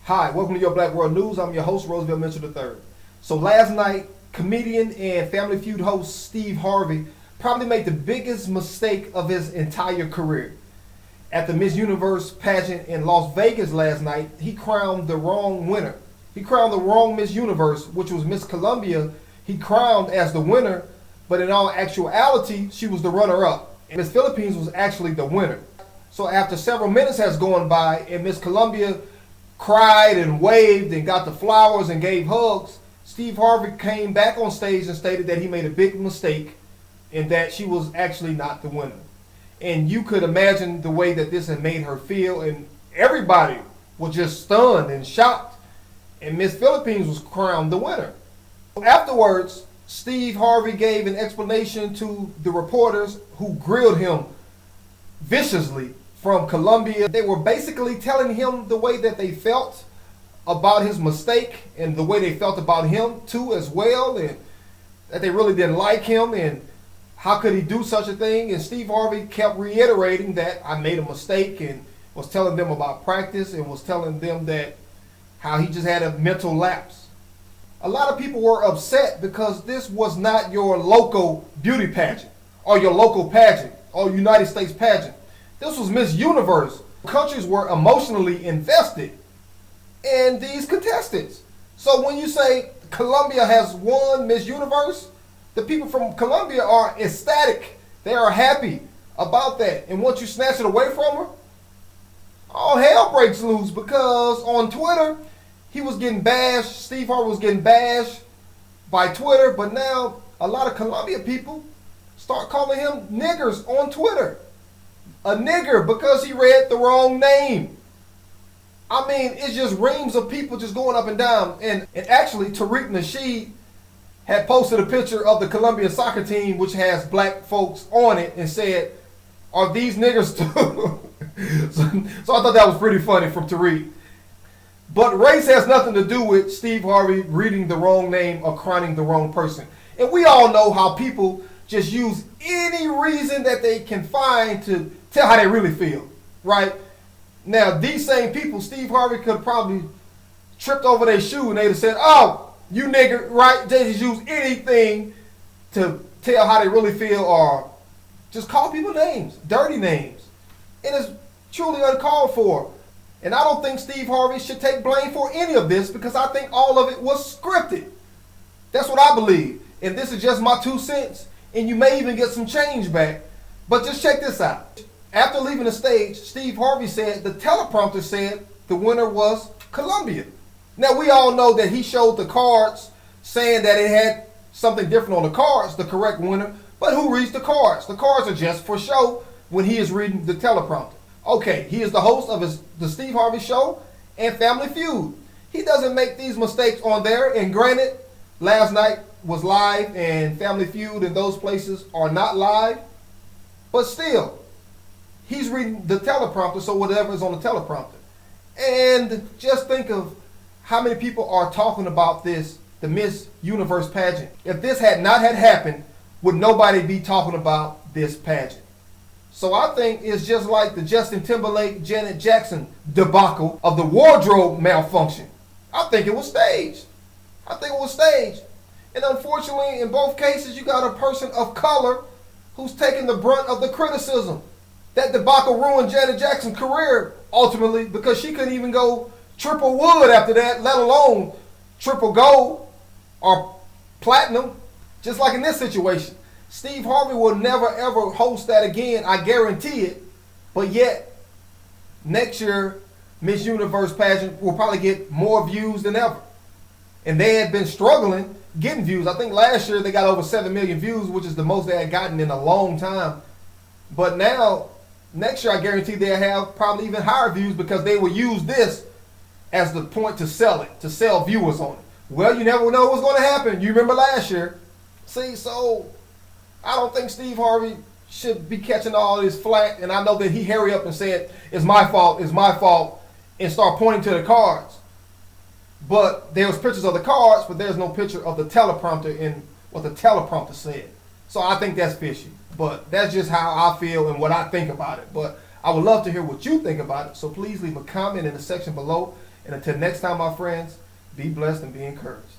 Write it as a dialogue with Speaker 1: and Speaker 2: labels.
Speaker 1: Hi, welcome to your Black World News. I'm your host, Roosevelt Mitchell III. So last night, comedian and Family Feud host Steve Harvey probably made the biggest mistake of his entire career. At the Miss Universe pageant in Las Vegas last night, he crowned the wrong winner. He crowned the wrong Miss Universe, which was Miss Columbia. He crowned as the winner, but in all actuality, she was the runner-up. And Miss Philippines was actually the winner. So after several minutes has gone by and Miss Columbia cried and waved and got the flowers and gave hugs, Steve Harvey came back on stage and stated that he made a big mistake and that she was actually not the winner. And you could imagine the way that this had made her feel, and everybody was just stunned and shocked. And Miss Philippines was crowned the winner. Afterwards, Steve Harvey gave an explanation to the reporters who grilled him viciously from Columbia. They were basically telling him the way that they felt about his mistake and the way they felt about him too as well, and that they really didn't like him and how could he do such a thing. And Steve Harvey kept reiterating that I made a mistake and was telling them about practice and was telling them that how he just had a mental lapse. A lot of people were upset because this was not your local beauty pageant or your local pageant or United States pageant. This was Miss Universe. Countries were emotionally invested in these contestants. So when you say Colombia has won Miss Universe, the people from Colombia are ecstatic. They are happy about that. And once you snatch it away from her, all hell breaks loose, because on Twitter, he was getting bashed. Steve Harvey was getting bashed by Twitter, but now a lot of Colombia people start calling him niggers on Twitter. A nigger because he read the wrong name. I mean, it's just reams of people just going up and down. And actually, Tariq Nasheed had posted a picture of the Colombian soccer team, which has black folks on it, and said, "Are these niggers too?" so I thought that was pretty funny from Tariq. But race has nothing to do with Steve Harvey reading the wrong name or crowning the wrong person. And we all know how people just use any reason that they can find to tell how they really feel, right? Now, these same people, Steve Harvey could have probably tripped over their shoe and they'd have said, "Oh, you nigger," right? They just use anything to tell how they really feel or just call people names, dirty names. And it's truly uncalled for. And I don't think Steve Harvey should take blame for any of this, because I think all of it was scripted. That's what I believe. And this is just my 2 cents. And you may even get some change back. But just check this out. After leaving the stage, Steve Harvey said the teleprompter said the winner was Colombia. Now, we all know that he showed the cards saying that it had something different on the cards, the correct winner. But who reads the cards? The cards are just for show when he is reading the teleprompter. Okay, he is the host of the Steve Harvey Show and Family Feud. He doesn't make these mistakes on there. And granted, last night was live and Family Feud and those places are not live. But still, he's reading the teleprompter, so whatever is on the teleprompter. And just think of how many people are talking about this, the Miss Universe pageant. If this had not had happened, would nobody be talking about this pageant? So I think it's just like the Justin Timberlake, Janet Jackson debacle of the wardrobe malfunction. I think it was staged. And unfortunately, in both cases, you got a person of color who's taking the brunt of the criticism. That debacle ruined Janet Jackson's career, ultimately, because she couldn't even go triple wood after that, let alone triple gold or platinum, just like in this situation. Steve Harvey will never, ever host that again. I guarantee it. But yet, next year, Miss Universe pageant will probably get more views than ever. And they had been struggling getting views. I think last year they got over 7 million views, which is the most they had gotten in a long time. But now, next year, I guarantee they'll have probably even higher views, because they will use this as the point to sell it, to sell viewers on it. Well, you never know what's going to happen. You remember last year. See, so I don't think Steve Harvey should be catching all this flack. And I know that he hurry up and said, "It's my fault, and start pointing to the cards. But there was pictures of the cards, but there's no picture of the teleprompter in what the teleprompter said. So I think that's fishy. But that's just how I feel and what I think about it. But I would love to hear what you think about it. So please leave a comment in the section below. And until next time, my friends, be blessed and be encouraged.